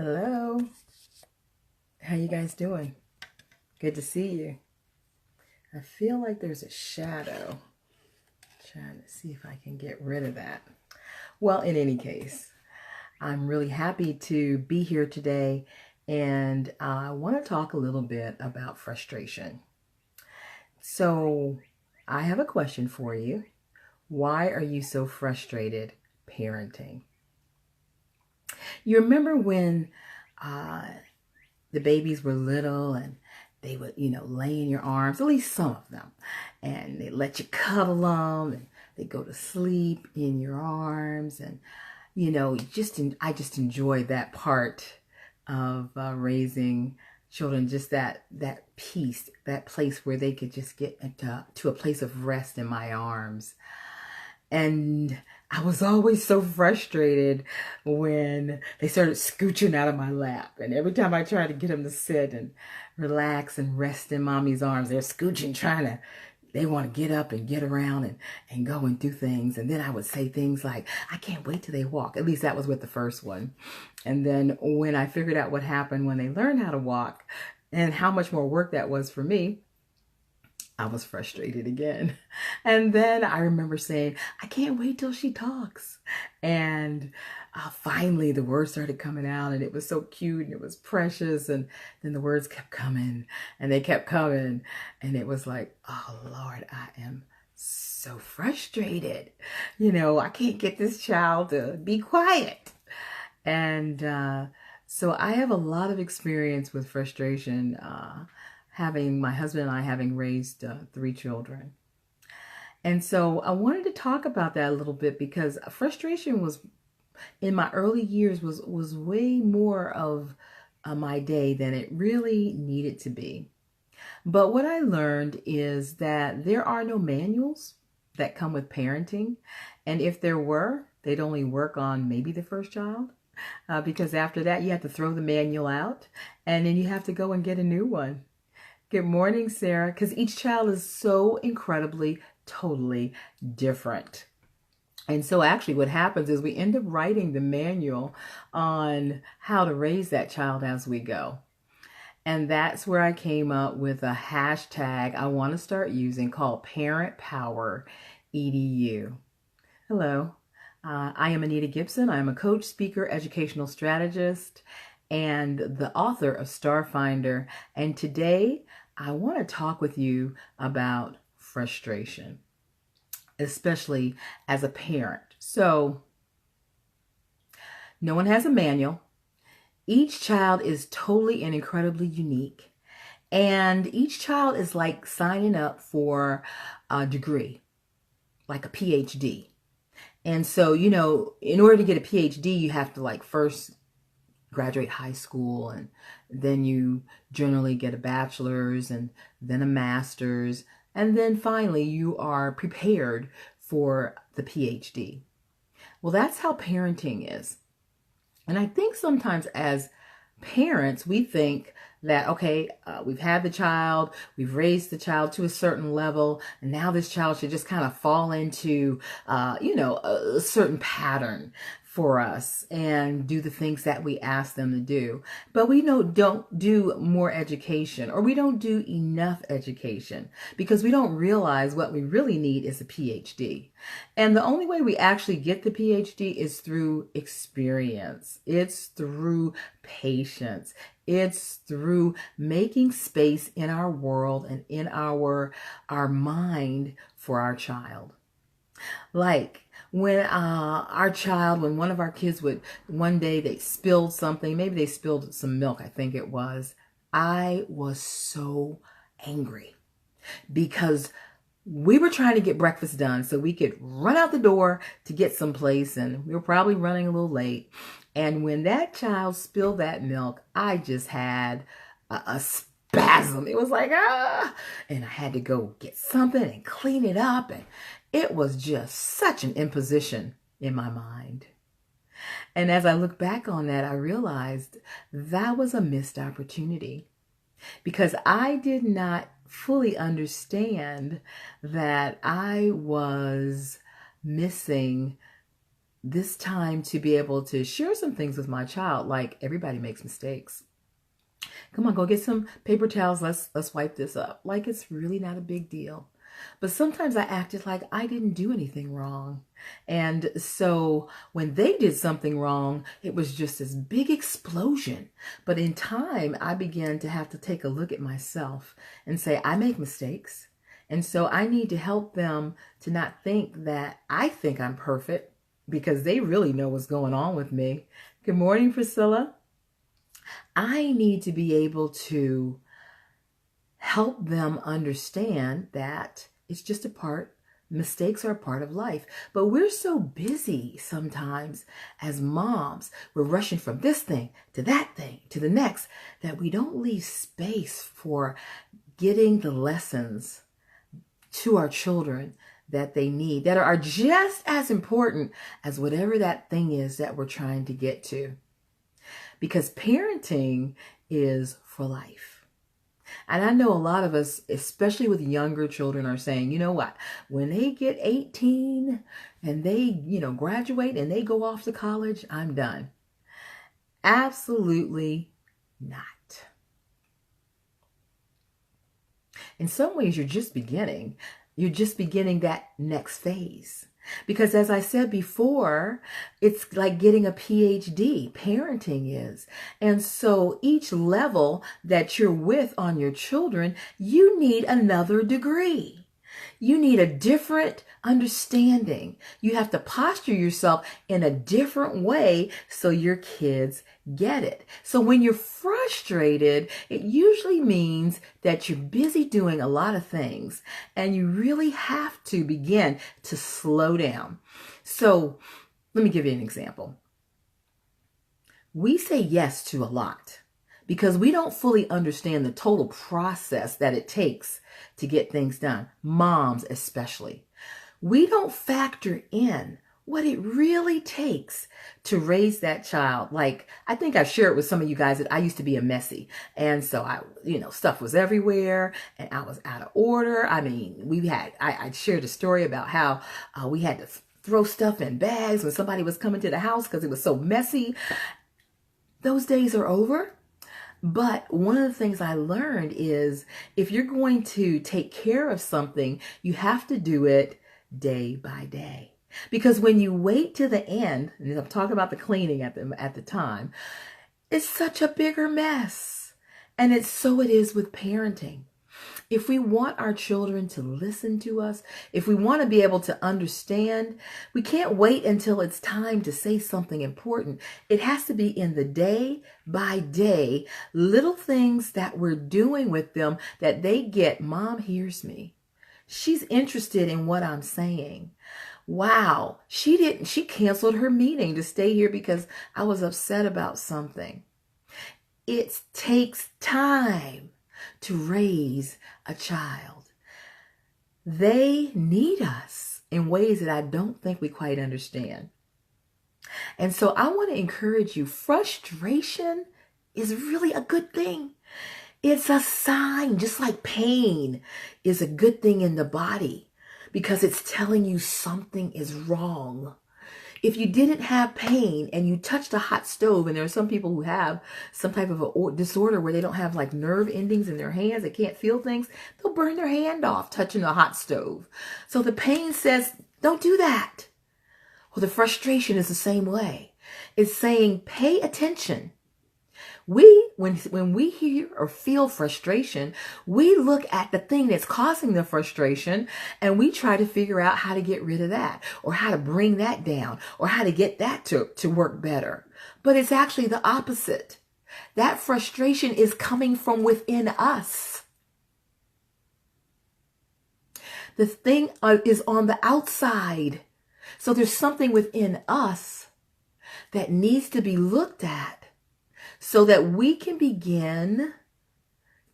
Hello. How you guys doing? Good to see you. I feel like there's a shadow. Trying to see if I can get rid of that. Well, in any case, I'm really happy to be here today, and I want to talk a little bit about frustration. So, I have a question for you. Why are you so frustrated parenting? You remember when the babies were little and they would, lay in your arms, at least some of them, and they let you cuddle them and they go to sleep in your arms. And, I just enjoyed that part of raising children, just that peace, that place where they could just get to a place of rest in my arms. And I was always so frustrated when they started scooching out of my lap. And every time I tried to get them to sit and relax and rest in mommy's arms, they're scooching, they want to get up and get around and go and do things. And then I would say things like, I can't wait till they walk. At least that was with the first one. And then when I figured out what happened when they learned how to walk and how much more work that was for me, I was frustrated again. And then I remember saying, I can't wait till she talks. And finally the words started coming out, and it was so cute and it was precious. And then the words kept coming and they kept coming. And it was like, oh Lord, I am so frustrated. I can't get this child to be quiet. And so I have a lot of experience with frustration, my husband and I having raised 3 children. And so I wanted to talk about that a little bit, because frustration was, in my early years, was way more of my day than it really needed to be. But what I learned is that there are no manuals that come with parenting. And if there were, they'd only work on maybe the first child. Because after that, you have to throw the manual out and then you have to go and get a new one. Good morning, Sarah, because each child is so incredibly, totally different. And so actually what happens is we end up writing the manual on how to raise that child as we go. And that's where I came up with a hashtag I want to start using called Parent Power EDU. Hello, I am Anita Gibson. I am a coach, speaker, educational strategist, and the author of Starfinder. And today I want to talk with you about frustration, especially as a parent. So, no one has a manual. Each child is totally and incredibly unique. And each child is like signing up for a degree, like a PhD. And so, in order to get a PhD, you have to first graduate high school, and then you generally get a bachelor's and then a master's, and then finally you are prepared for the PhD. Well, that's how parenting is. And I think sometimes as parents, we think that, okay, we've had the child, we've raised the child to a certain level, and now this child should just kind of fall into, a certain pattern for us and do the things that we ask them to do. But we don't do more education, or we don't do enough education, because we don't realize what we really need is a PhD. And the only way we actually get the PhD is through experience. It's through patience. It's through making space in our world and in our mind for our child. Like when when one of our kids one day they spilled something, maybe they spilled some milk, I think it was. I was so angry because we were trying to get breakfast done so we could run out the door to get someplace, and we were probably running a little late. And when that child spilled that milk, I just had a spasm. It was like, ah! And I had to go get something and clean it up. And it was just such an imposition in my mind. And as I look back on that, I realized that was a missed opportunity, because I did not fully understand that I was missing this time to be able to share some things with my child, like everybody makes mistakes. Come on, go get some paper towels. Let's wipe this up. Like it's really not a big deal. But sometimes I acted like I didn't do anything wrong. And so when they did something wrong, it was just this big explosion. But in time, I began to have to take a look at myself and say, I make mistakes. And so I need to help them to not think that I think I'm perfect, because they really know what's going on with me. Good morning, Priscilla. I need to be able to help them understand that it's just mistakes are a part of life. But we're so busy sometimes as moms, we're rushing from this thing to that thing to the next, that we don't leave space for getting the lessons to our children that they need, that are just as important as whatever that thing is that we're trying to get to. Because parenting is for life. And I know a lot of us, especially with younger children, are saying, you know what, when they get 18 and they, graduate and they go off to college, I'm done. Absolutely not. In some ways, you're just beginning. You're just beginning that next phase. Because as I said before, it's like getting a PhD, parenting is. And so each level that you're with on your children, you need another degree. You need a different understanding. You have to posture yourself in a different way so your kids get it. So when you're frustrated, it usually means that you're busy doing a lot of things and you really have to begin to slow down. So let me give you an example. We say yes to a lot because we don't fully understand the total process that it takes to get things done. Moms especially. We don't factor in what it really takes to raise that child. Like, I think I've shared with some of you guys that I used to be a messy. And so stuff was everywhere and I was out of order. I mean, I shared a story about how we had to throw stuff in bags when somebody was coming to the house because it was so messy. Those days are over. But one of the things I learned is if you're going to take care of something, you have to do it day by day. Because when you wait to the end, and I'm talking about the cleaning at the time, it's such a bigger mess. And so it is with parenting. If we want our children to listen to us, if we want to be able to understand, we can't wait until it's time to say something important. It has to be in the day by day, little things that we're doing with them that they get. Mom hears me. She's interested in what I'm saying. Wow, she canceled her meeting to stay here because I was upset about something. It takes time to raise a child. They need us in ways that I don't think we quite understand. And so I want to encourage you, frustration is really a good thing. It's a sign, just like pain is a good thing in the body because it's telling you something is wrong. If you didn't have pain and you touched a hot stove, and there are some people who have some type of a disorder where they don't have like nerve endings in their hands, they can't feel things, they'll burn their hand off touching a hot stove. So the pain says, don't do that. Well, the frustration is the same way. It's saying, pay attention. When we hear or feel frustration, we look at the thing that's causing the frustration and we try to figure out how to get rid of that or how to bring that down or how to get that to work better. But it's actually the opposite. That frustration is coming from within us. The thing is on the outside. So there's something within us that needs to be looked at, so that we can begin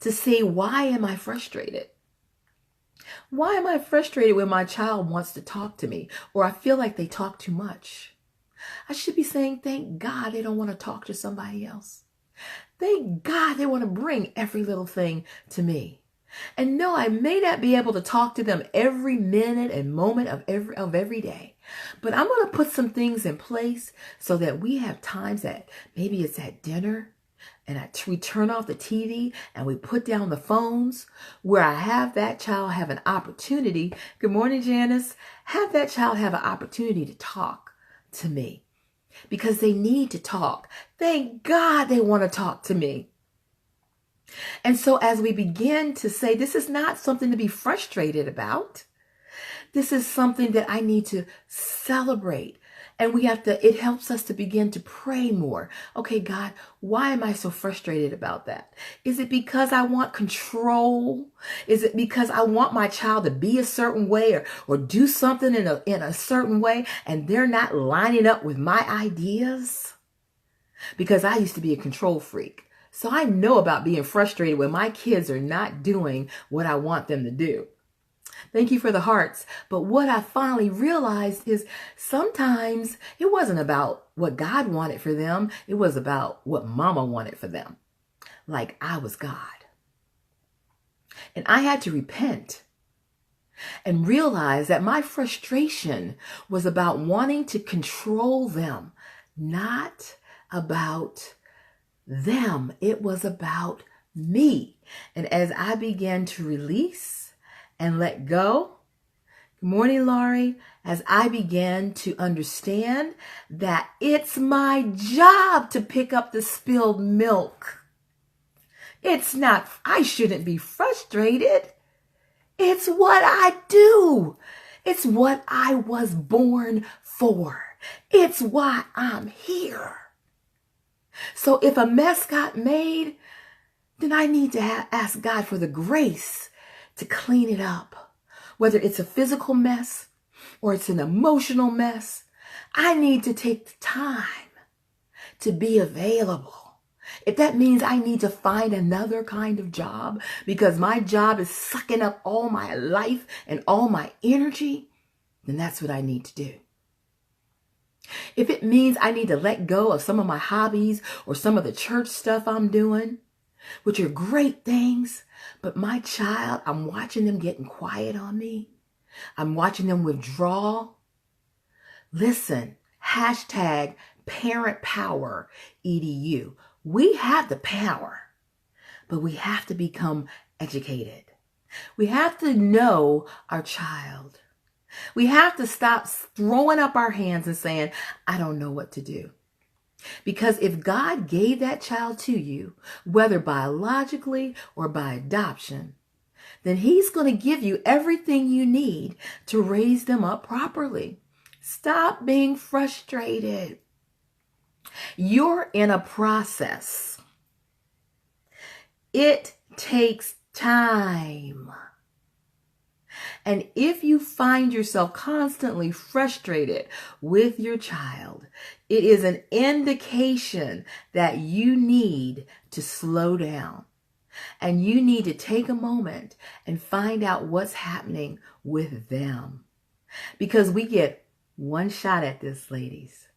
to say, why am I frustrated? Why am I frustrated when my child wants to talk to me or I feel like they talk too much? I should be saying, thank God they don't want to talk to somebody else. Thank God they want to bring every little thing to me. And no, I may not be able to talk to them every minute and moment of every day. But I'm going to put some things in place so that we have times that maybe it's at dinner and we turn off the TV and we put down the phones, where I have that child have an opportunity. Good morning, Janice. Have that child have an opportunity to talk to me, because they need to talk. Thank God they want to talk to me. And so as we begin to say, this is not something to be frustrated about. This is something that I need to celebrate. And it helps us to begin to pray more. Okay, God, why am I so frustrated about that? Is it because I want control? Is it because I want my child to be a certain way or do something in a certain way and they're not lining up with my ideas? Because I used to be a control freak. So I know about being frustrated when my kids are not doing what I want them to do. Thank you for the hearts. But what I finally realized is sometimes it wasn't about what God wanted for them. It was about what mama wanted for them. Like I was God. And I had to repent and realize that my frustration was about wanting to control them, not about them. It was about me. And as I began to release and let go. Good morning, Laurie. As I began to understand that it's my job to pick up the spilled milk. It's not, I shouldn't be frustrated. It's what I do. It's what I was born for. It's why I'm here. So if a mess got made, then I need to ask God for the grace to clean it up. Whether it's a physical mess or it's an emotional mess, I need to take the time to be available. If that means I need to find another kind of job because my job is sucking up all my life and all my energy, then that's what I need to do. If it means I need to let go of some of my hobbies or some of the church stuff I'm doing, which are great things, but my child, I'm watching them getting quiet on me. I'm watching them withdraw. Listen, hashtag parent power EDU. We have the power, but we have to become educated. We have to know our child. We have to stop throwing up our hands and saying, I don't know what to do. Because if God gave that child to you, whether biologically or by adoption, then he's going to give you everything you need to raise them up properly. Stop being frustrated. You're in a process. It takes time. And if you find yourself constantly frustrated with your child, it is an indication that you need to slow down. And you need to take a moment and find out what's happening with them. Because we get one shot at this, ladies.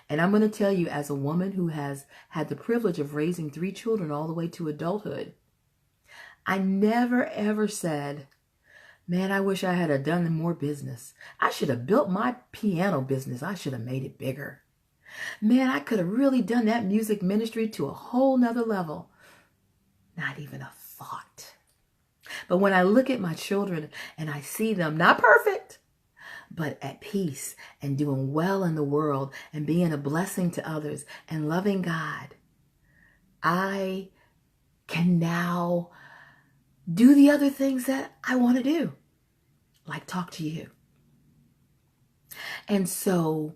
And I'm going to tell you, as a woman who has had the privilege of raising 3 children all the way to adulthood, I never ever said, man, I wish I had done more business. I should have built my piano business. I should have made it bigger. Man, I could have really done that music ministry to a whole nother level. Not even a thought. But when I look at my children and I see them not perfect, but at peace and doing well in the world and being a blessing to others and loving God, I can now do the other things that I want to do, like talk to you. And so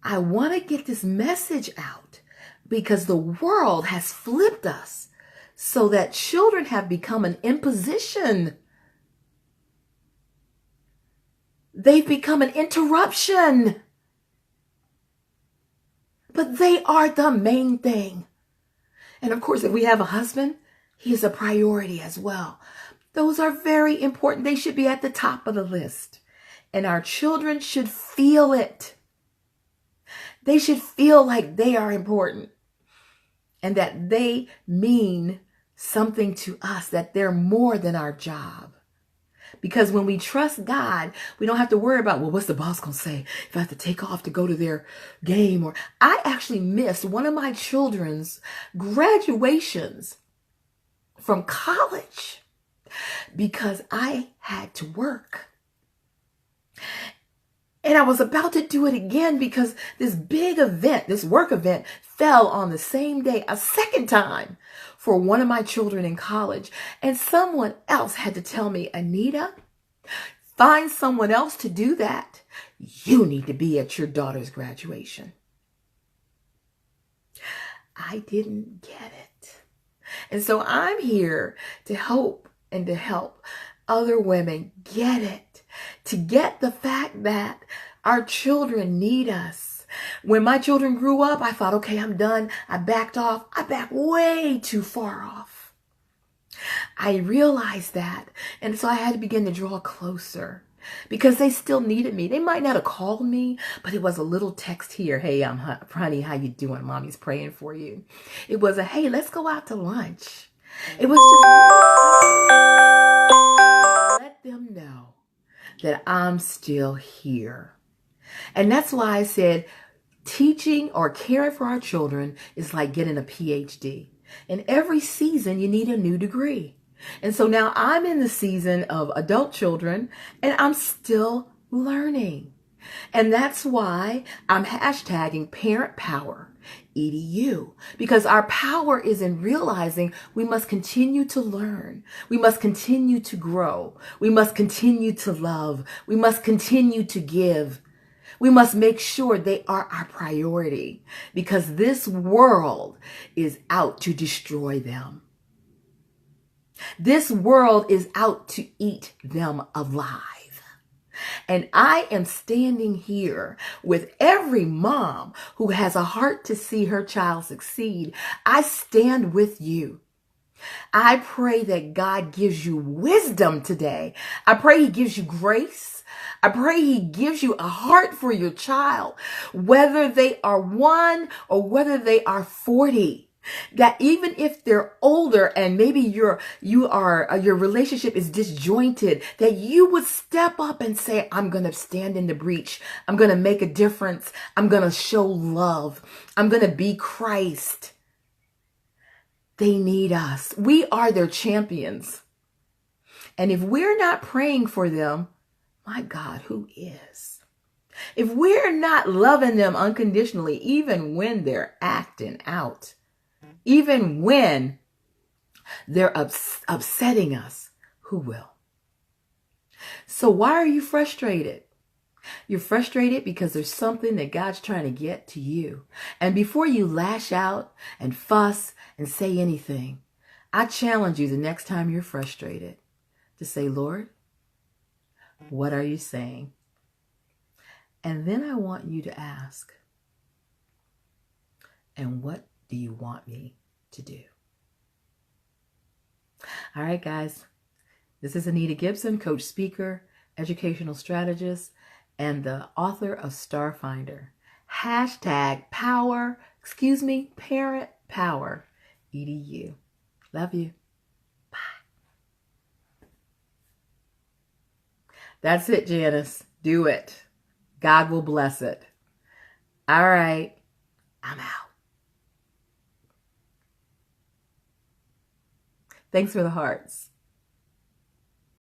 I want to get this message out because the world has flipped us so that children have become an imposition. They've become an interruption. But they are the main thing. And of course, if we have a husband, he is a priority as well. Those are very important. They should be at the top of the list. And our children should feel it. They should feel like they are important and that they mean something to us, that they're more than our job. Because when we trust God, we don't have to worry about, well, what's the boss going to say if I have to take off to go to their game? Or I actually missed one of my children's graduations from college because I had to work. And I was about to do it again because this big event, this work event, fell on the same day a second time for one of my children in college. And someone else had to tell me, Anita, find someone else to do that. You need to be at your daughter's graduation. I didn't get it. And so I'm here to hope and to help other women get it, to get the fact that our children need us. When my children grew up, I thought, okay, I'm done. I backed off. I backed way too far off. I realized that. And so I had to begin to draw closer because they still needed me. They might not have called me, but it was a little text here. Hey, honey, how you doing? Mommy's praying for you. It was a, hey, let's go out to lunch. It was just let them know that I'm still here. And that's why I said teaching or caring for our children is like getting a PhD. In every season, you need a new degree. And so now I'm in the season of adult children and I'm still learning. And that's why I'm hashtagging Parent Power EDU, because our power is in realizing we must continue to learn. We must continue to grow. We must continue to love. We must continue to give. We must make sure they are our priority because this world is out to destroy them. This world is out to eat them alive. And I am standing here with every mom who has a heart to see her child succeed. I stand with you. I pray that God gives you wisdom today. I pray He gives you grace. I pray He gives you a heart for your child, whether they are 1 or whether they are 40. That even if they're older and maybe your relationship is disjointed, that you would step up and say, I'm going to stand in the breach. I'm going to make a difference. I'm going to show love. I'm going to be Christ. They need us. We are their champions. And if we're not praying for them, my God, who is? If we're not loving them unconditionally, even when they're acting out, even when they're upsetting us, who will? So why are you frustrated? You're frustrated because there's something that God's trying to get to you. And before you lash out and fuss and say anything, I challenge you the next time you're frustrated to say, Lord, what are you saying? And then I want you to ask, and what do you want me to do? All right, guys. This is Anita Gibson, coach, speaker, educational strategist, and the author of Starfinder. Hashtag Parent Power EDU. Love you. Bye. That's it, Janice. Do it. God will bless it. All right. I'm out. Thanks for the hearts.